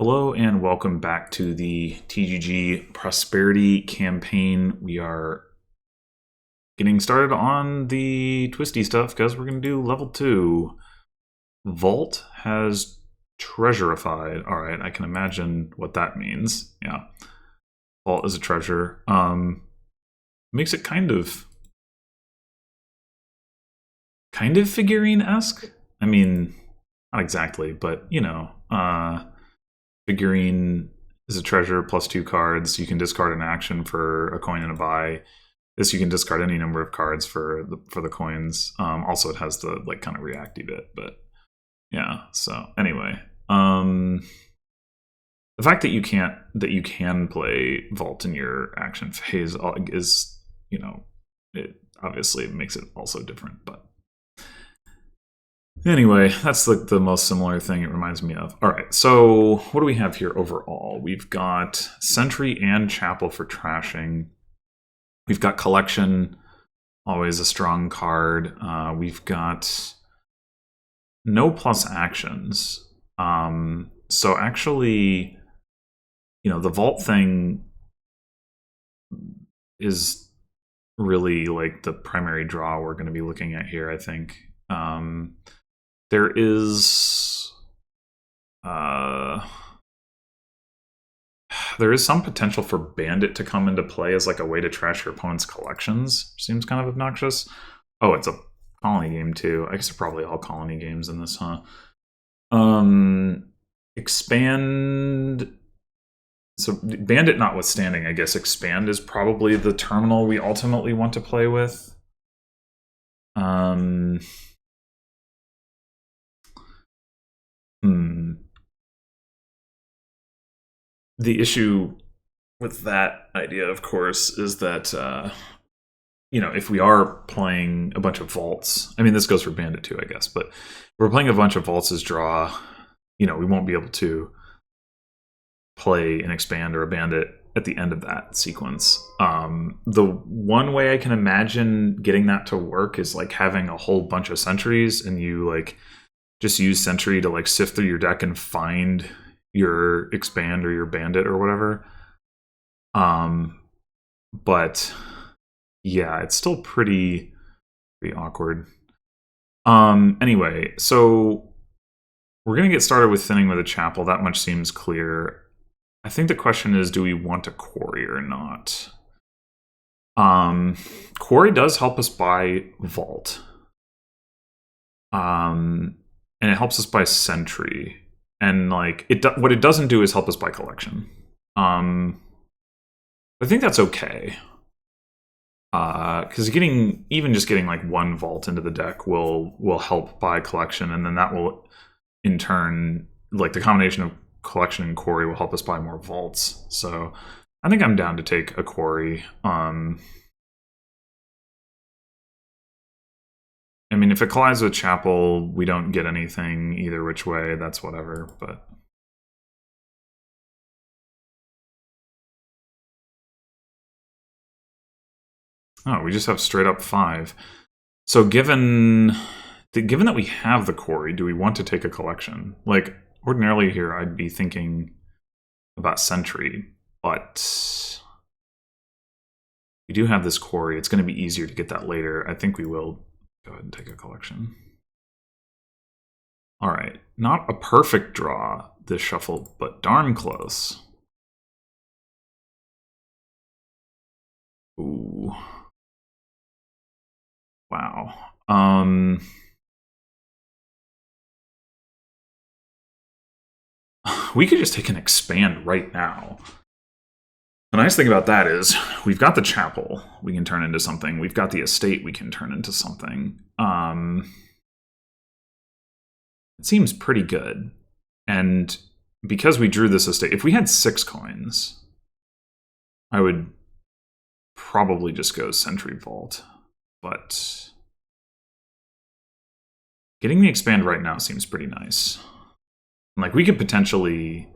Hello and welcome back to the TGG Prosperity campaign. We are getting started on the twisty stuff because we're going to do level 2. Vault has treasurified. All right, I can imagine what that means. Yeah. Vault is a treasure. Makes it kind of figurine-esque. I mean, not exactly, but you know, figurine is a treasure plus 2 cards. You can discard an action for a coin and a buy. This you can discard any number of cards for the coins. Also, it has the like kind of reacty bit, but yeah. So anyway, the fact that you can play Vault in your action phase is, you know, it obviously makes it also different, but. Anyway, that's like the most similar thing it reminds me of. All right, so what do we have here overall? We've got Sentry and Chapel for trashing. We've got Collection, always a strong card. We've got no plus actions. So actually, you know, the Vault thing is really like the primary draw we're going to be looking at here, I think. There is some potential for Bandit to come into play as like a way to trash your opponent's collections. Seems kind of obnoxious. Oh, it's a colony game too. I guess they're probably all colony games in this, huh? Expand. So Bandit notwithstanding, I guess Expand is probably the terminal we ultimately want to play with. The issue with that idea, of course, is that, you know, if we are playing a bunch of vaults, I mean, this goes for Bandit too, I guess, but if we're playing a bunch of vaults as draw, you know, we won't be able to play an Expand or a Bandit at the end of that sequence. The one way I can imagine getting that to work is like having a whole bunch of sentries and you like just use Sentry to like sift through your deck and find your Expand or your Bandit or whatever. But yeah, it's still pretty awkward. Anyway, so we're gonna get started with thinning with a Chapel. That much seems clear. I think the question is, do we want a Quarry or not? Quarry does help us buy Vault. And it helps us buy Sentry. And like what it doesn't do is help us buy Collection. I think that's okay. Because even just getting like one Vault into the deck will help buy Collection, and then that will in turn, like the combination of Collection and Quarry will help us buy more Vaults. So I think I'm down to take a Quarry. I mean, if it collides with Chapel, we don't get anything either which way. That's whatever, but... Oh, we just have straight up 5. So given that we have the Quarry, do we want to take a Collection? Like, ordinarily here, I'd be thinking about Sentry, but... we do have this Quarry. It's going to be easier to get that later. I think we will go ahead and take a Collection. All right, not a perfect draw this shuffle, but darn close. Ooh. Wow. We could just take an Expand right now. The nice thing about that is we've got the Chapel we can turn into something. We've got the Estate we can turn into something. It seems pretty good. And because we drew this Estate, if we had 6 coins, I would probably just go Sentry Vault. But getting the Expand right now seems pretty nice. Like, we could potentially...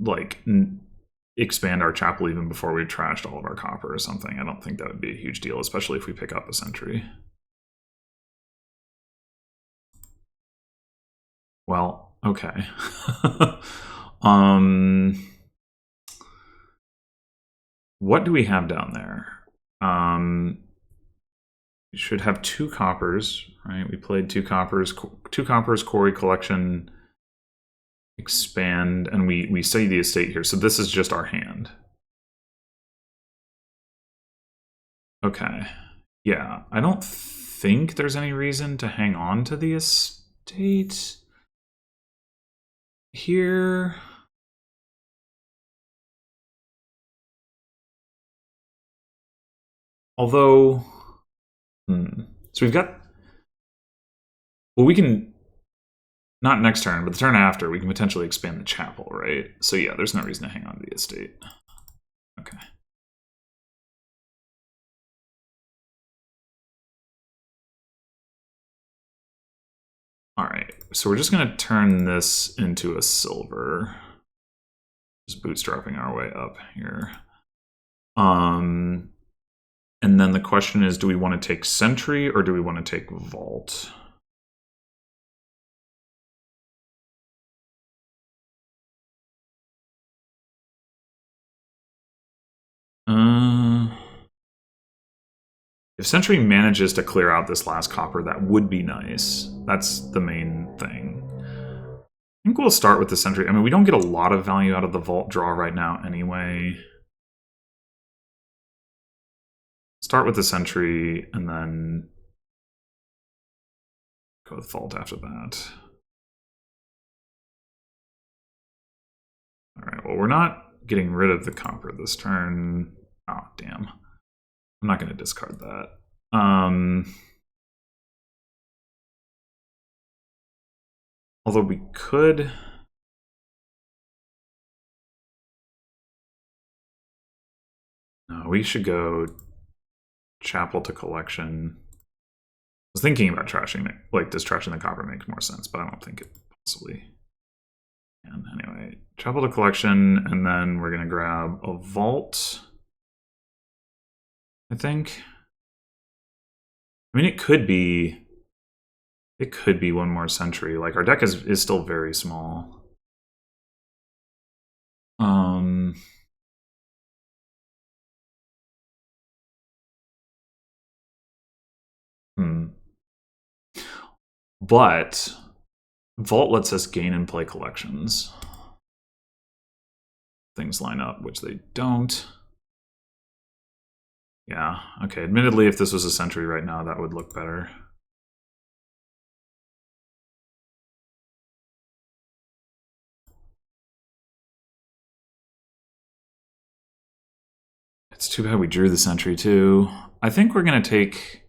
like expand our Chapel even before we trashed all of our copper or something. I don't think that would be a huge deal, especially if we pick up a Sentry. Well, okay. um, what do we have down there? We should have 2 coppers, right? We played 2 coppers, quarry collection, expand, and we study the estate here. So this is just our hand. Okay. Yeah, I don't think there's any reason to hang on to the estate here. Although, so we've got, well, we can, not next turn, but the turn after, we can potentially expand the chapel, right? So yeah, there's no reason to hang on to the estate. Okay. All right, so we're just gonna turn this into a silver. Just bootstrapping our way up here. And then the question is, do we want to take Sentry or do we want to take Vault? If Sentry manages to clear out this last copper, that would be nice. That's the main thing. I think we'll start with the Sentry. I mean, we don't get a lot of value out of the Vault draw right now anyway. Start with the Sentry and then go with Vault after that. All right, well, we're not getting rid of the copper this turn. Oh, damn. I'm not going to discard that. Although we could... No, we should go Chapel to Collection. I was thinking about trashing it, like this trashing the copper makes more sense, but I don't think it possibly can. Anyway, Chapel to Collection, and then we're going to grab a Vault, I think. I mean, it could be one more Sentry. Like, our deck is still very small. But Vault lets us gain and play collections. Things line up, which they don't. Yeah, okay. Admittedly, if this was a Sentry right now, that would look better. It's too bad we drew the Sentry too. I think we're going to take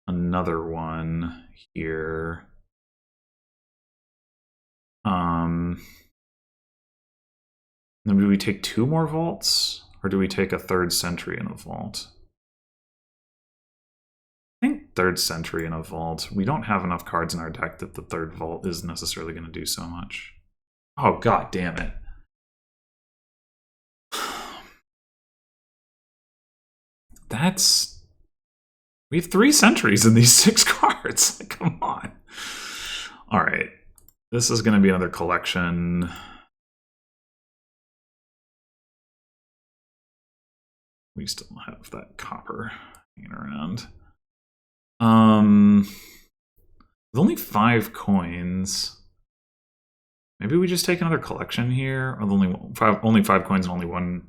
another one here. Then do we take 2 more Vaults? Or do we take a 3rd Sentry in a Vault? I think 3rd Sentry in a Vault. We don't have enough cards in our deck that the 3rd Vault is necessarily going to do so much. Oh, god damn it. That's... We have 3 Sentries in these 6 cards. Come on. Alright. This is going to be another collection. We still have that copper hanging around. With only 5 coins... Maybe we just take another collection here? Or only 5 coins and only 1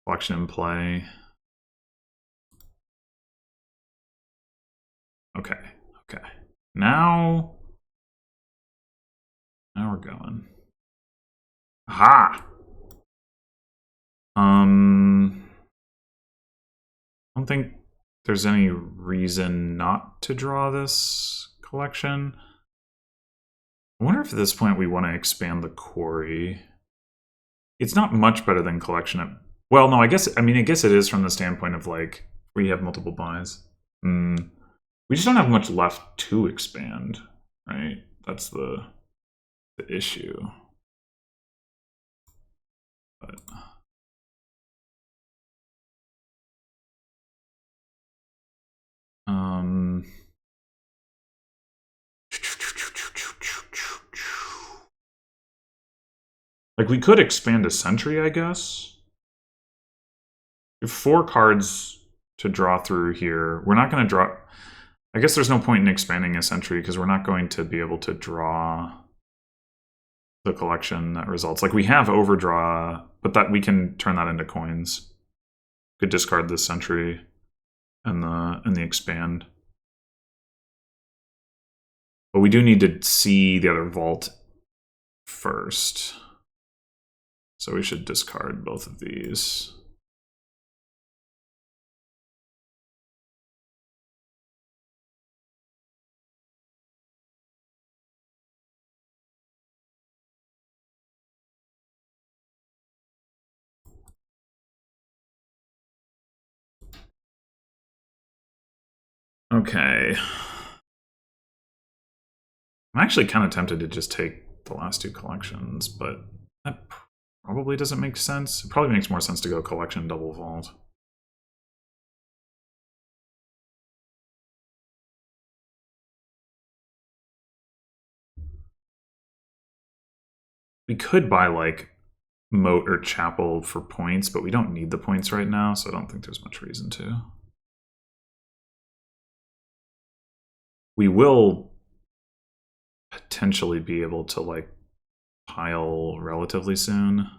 collection in play. Okay, okay. Now we're going. Aha! I don't think there's any reason not to draw this collection. I wonder if at this point we want to expand the quarry. It's not much better than collection. Well, no, I guess it is from the standpoint of like we have multiple buys. We just don't have much left to expand, right? That's the issue. But Like, we could expand a sentry, I guess. We have 4 cards to draw through here. We're not going to draw... I guess there's no point in expanding a sentry because we're not going to be able to draw the collection that results. Like, we have overdraw, but that we can turn that into coins. Could discard this sentry and the expand. But we do need to see the other vault first. So we should discard both of these. Okay. I'm actually kind of tempted to just take the last 2 collections, but that probably doesn't make sense. It probably makes more sense to go collection double vault. We could buy like Moat or Chapel for points, but we don't need the points right now, so I don't think there's much reason to. We will potentially be able to like pile relatively soon.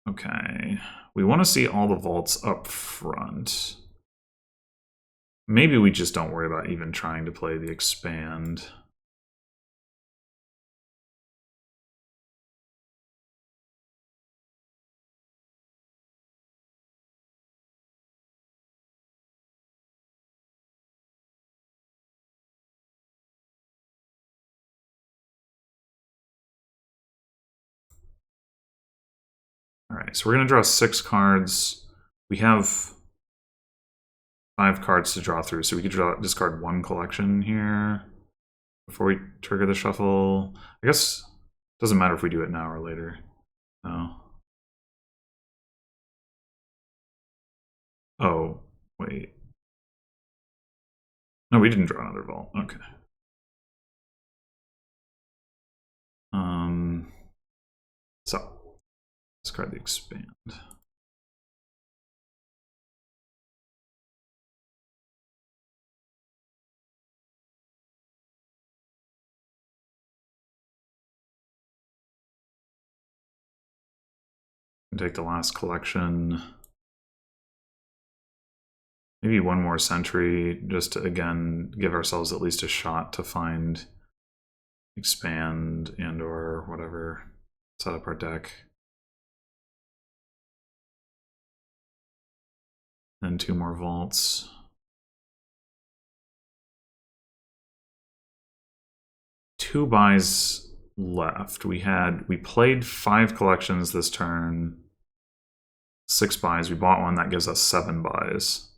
Okay, we want to see all the vaults up front. Maybe we just don't worry about even trying to play the expand. All right, so we're going to draw 6 cards. We have 5 cards to draw through, so we could discard 1 collection here before we trigger the shuffle. I guess it doesn't matter if we do it now or later. No. Oh, wait. No, we didn't draw another vault. Okay. So discard the expand. And take the last collection. Maybe 1 more sentry, just to, again, give ourselves at least a shot to find expand and or whatever. Set up our deck. Then 2 more vaults. Two buys left. We played 5 collections this turn. 6 buys. We bought 1, that gives us 7 buys.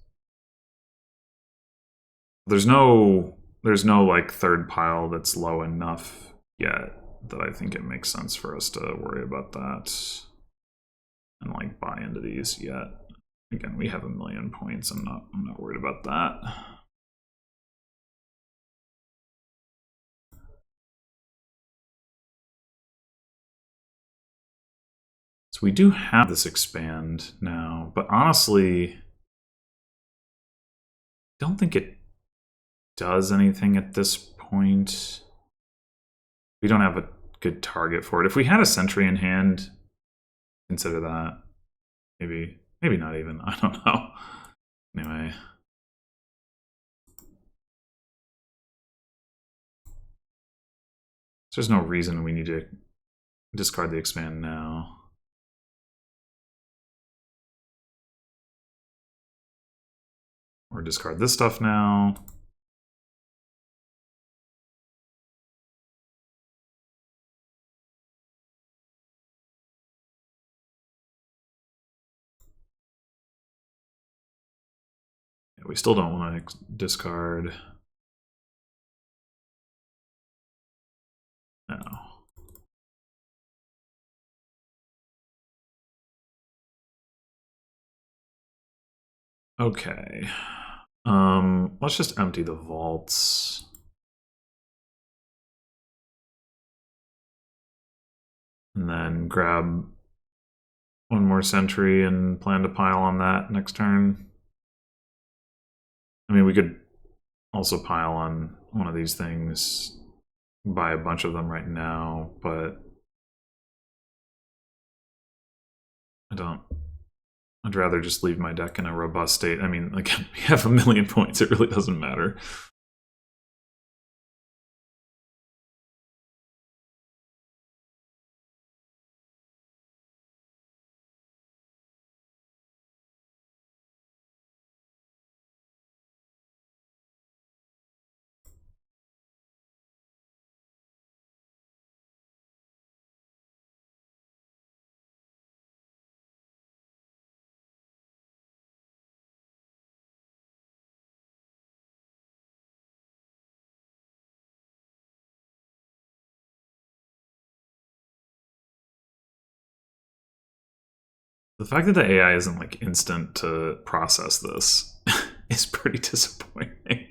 There's no like third pile that's low enough yet that I think it makes sense for us to worry about that and like buy into these yet. Again, we have 1,000,000 points. I'm not worried about that. So we do have this expand now, but honestly, I don't think it does anything at this point. We don't have a good target for it. If we had a sentry in hand, consider that. Maybe not even. I don't know. Anyway. So there's no reason we need to discard the expand now. Or discard this stuff now. Yeah, we still don't want to discard. No. Okay. Let's just empty the vaults. and then grab one more sentry and plan to pile on that next turn. I mean, we could also pile on one of these things, buy a bunch of them right now, but I'd rather just leave my deck in a robust state. I mean, like, we have 1,000,000 points, it really doesn't matter. The fact that the AI isn't like instant to process this is pretty disappointing.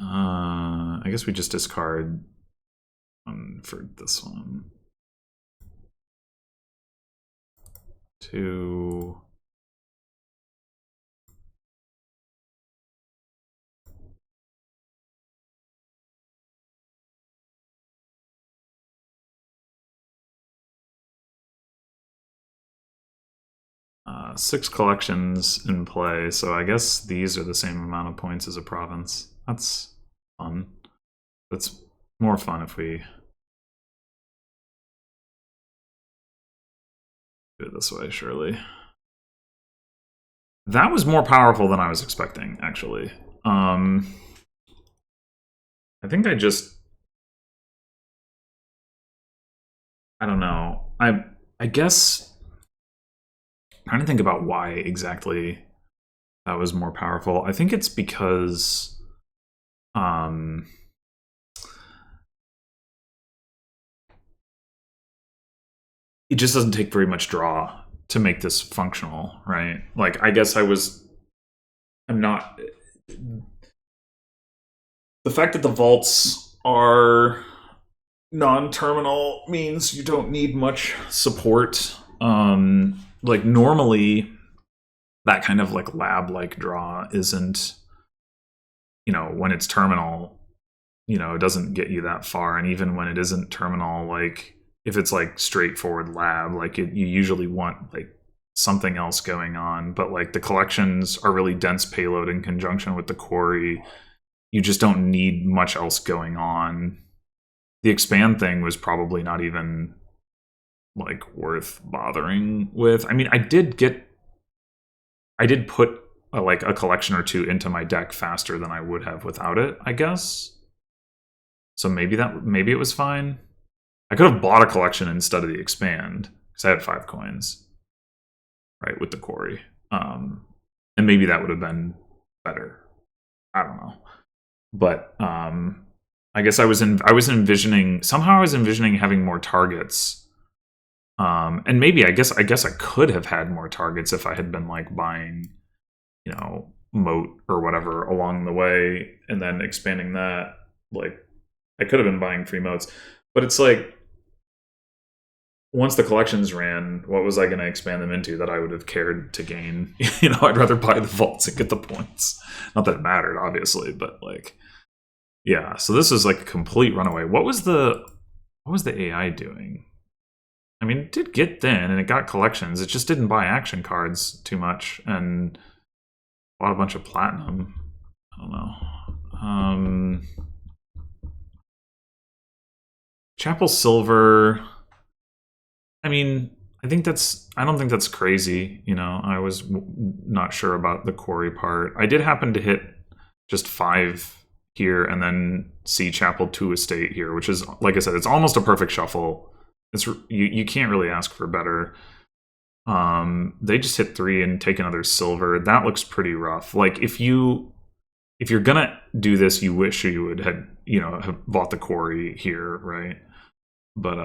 I guess we just discard one for this one. 2. Six collections in play, so I guess these are the same amount of points as a province. That's fun. It's more fun if we do it this way, surely. That was more powerful than I was expecting, actually. I think I don't know. I guess I'm trying to think about why exactly that was more powerful. I think it's because it just doesn't take very much draw to make this functional, right? Like, I guess I'm not. The fact that the vaults are non-terminal means you don't need much support. Like, normally that kind of like lab-like draw isn't, when it's terminal, it doesn't get you that far. And even when it isn't terminal, like, if it's like straightforward lab, like, you usually want like something else going on. But like, the collections are really dense payload in conjunction with the quarry. You just don't need much else going on. The expand thing was probably not even like worth bothering with. I mean, I did put like a collection or two into my deck faster than I would have without it, I guess. So maybe it was fine. I could have bought a collection instead of the expand because I had 5 coins, right, with the quarry, and maybe that would have been better. I don't know, but I guess I was envisioning having more targets. And maybe I guess I could have had more targets if I had been like buying, moat or whatever along the way and then expanding that. Like, I could have been buying free moats, but it's like, once the collections ran, what was I going to expand them into that I would have cared to gain? I'd rather buy the vaults and get the points. Not that it mattered, obviously, but like, yeah. So this is like a complete runaway. What was the AI doing? I mean, it did get thin and it got collections. It just didn't buy action cards too much and bought a bunch of platinum. I don't know. Chapel Silver. I mean, I don't think that's crazy. I was not sure about the quarry part. I did happen to hit just 5 here and then see Chapel 2 Estate here, which is, like I said, it's almost a perfect shuffle. It's you can't really ask for better. They just hit 3 and take another silver. That looks pretty rough. Like, if you're gonna do this, you wish you would have bought the quarry here, right? But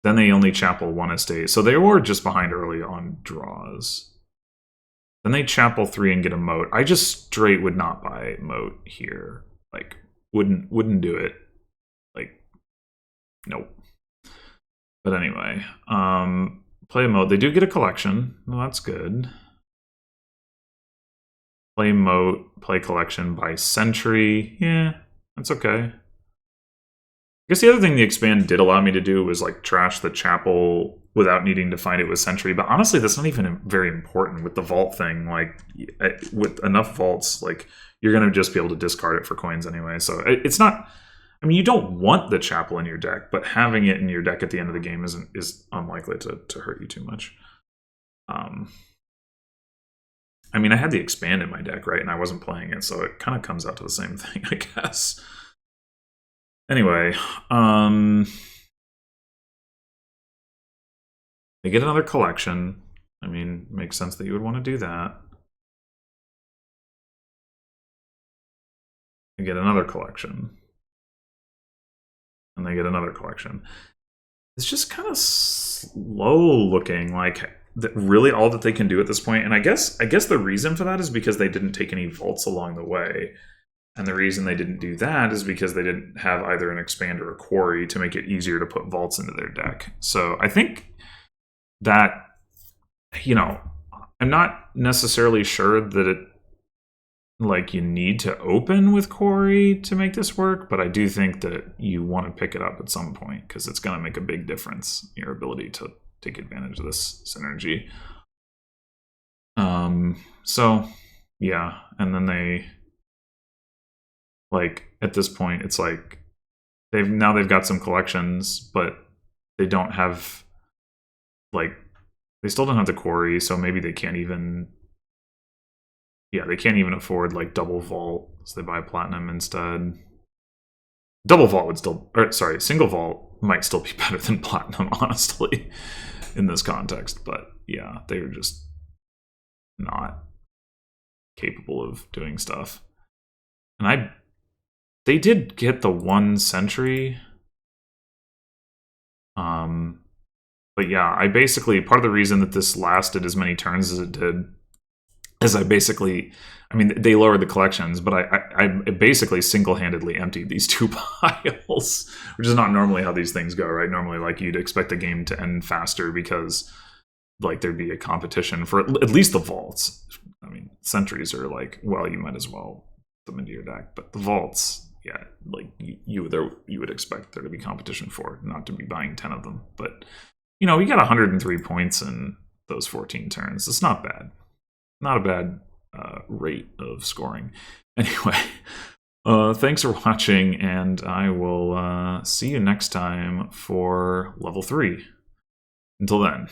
then they only Chapel 1 Estate, so they were just behind early on draws. Then they Chapel 3 and get a moat. I just straight would not buy moat here. Like, wouldn't do it. Like, nope. But anyway, play mode. They do get a collection. Well, that's good. Play mode, play collection by century. Yeah, that's okay. I guess the other thing the expand did allow me to do was like trash the chapel without needing to find it with century. But honestly, that's not even very important with the vault thing. Like with enough vaults, like you're going to just be able to discard it for coins anyway. So it's not. I mean, you don't want the chapel in your deck, but having it in your deck at the end of the game is unlikely to hurt you too much. I mean, I had the expand in my deck, right, and I wasn't playing it, so it kind of comes out to the same thing, I guess. Anyway, they get another collection. I mean, makes sense that you would want to do that. They get another collection. And they get another collection. It's just kind of slow looking, like really all that they can do at this point. And I guess the reason for that is because they didn't take any vaults along the way. And the reason they didn't do that is because they didn't have either an expand or a quarry to make it easier to put vaults into their deck. So I think that, you know, I'm not necessarily sure that it, like, you need to open with quarry to make this work, but I do think that you want to pick it up at some point because it's going to make a big difference in your ability to take advantage of this synergy. So yeah, and then they, like, at this point it's like they've got some collections, but they don't have, like, they still don't have the quarry, so maybe they can't even, yeah, they can't even afford like double vault, so they buy platinum instead. Double vault would still, or sorry, single vault might still be better than platinum, honestly, in this context. But yeah, they're just not capable of doing stuff. And they did get the 1 century. But yeah, I basically, part of the reason that this lasted as many turns as it did is I mean, they lowered the collections, but I basically single-handedly emptied these 2 piles, which is not normally how these things go, right? Normally, like, you'd expect the game to end faster because, like, there'd be a competition for at least the vaults. I mean, centuries are like, well, you might as well put them into your deck, but the vaults, yeah, like, you would expect there to be competition for, not to be buying 10 of them. But, you know, we got 103 points in those 14 turns. It's not bad. Not a bad rate of scoring. Anyway, thanks for watching, and I will see you next time for level 3. Until then.